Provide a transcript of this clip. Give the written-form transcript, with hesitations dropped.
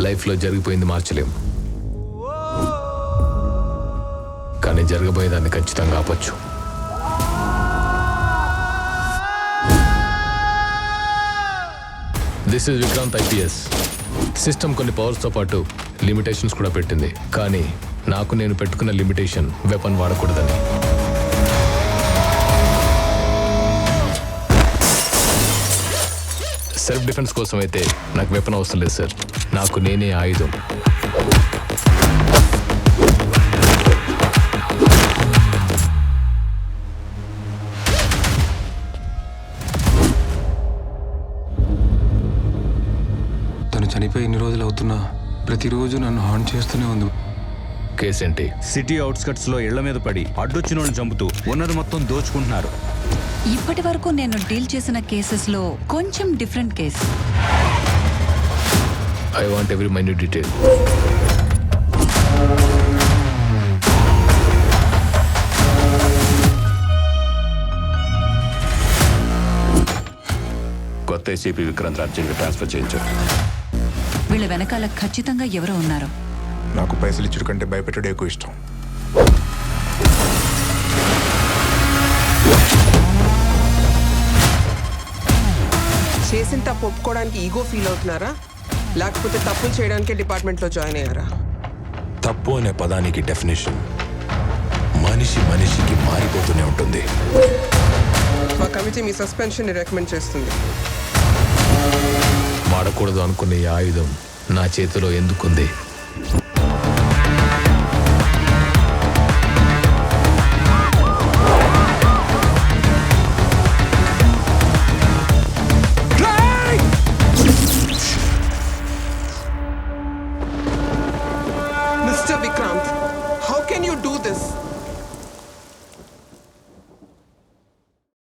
లైఫ్లో జరిగిపోయింది మార్చలేం, కానీ జరగబోయేదాన్ని ఖచ్చితంగా ఆపొచ్చు. This is Vikrant IPS. System కొన్ని పవర్స్తో పాటు లిమిటేషన్స్ కూడా పెట్టింది, కానీ నాకు నేను పెట్టుకున్న లిమిటేషన్ వెపన్ వాడకూడదని. సెల్ఫ్ డిఫెన్స్ కోసం అయితే నాకు వెపన్ అవసరం లేదు సార్, నాకు నేనే ఆయుధం. చనిపోయి ఇన్ని రోజులు అవుతున్నా ప్రతిరోజు నన్ను హార్న్ చేస్తూనే ఉంది. కేసేంటి? సిటీ అవుట్స్కట్స్ లో ఇళ్ల మీద పడి అడ్డొచ్చిన వాళ్ళని చంపుతూ ఉన్నది మొత్తం దోచుకుంటున్నారు. ఇప్పటి వరకు నేను డీల్ చేసిన కేసెస్ లో కొంచెం different case. I want every minute detail. కొత్త ఏసీపీ విక్రాంత్ అర్జెంట్గా ట్రాన్స్ఫర్ చేయించారు. వీళ్ళ వెనకాల ఖచ్చితంగా ఎవరో ఉన్నారు. నాకు పైసలు ఇచ్చుడు కంటే భయపెట్టడం ఎక్కువ ఇష్టం. చేసిన తప్పు ఒప్పుకోవడానికి ఈగో ఫీల్ అవుతున్నారా, లేకపోతే తప్పులు చేయడానికే డిపార్ట్మెంట్లో జాయిన్ అయ్యారా? తప్పు అనే పదానికి డెఫినేషన్ మనిషికి మారిపోతూనే ఉంటుంది. మా కమిటీ మీ సస్పెన్షన్ రికమెండ్ చేస్తుంది. వాడకూడదు అనుకునే ఈ ఆయుధం నా చేతిలో ఎందుకుంది? Mister Vikrant, how can you do this?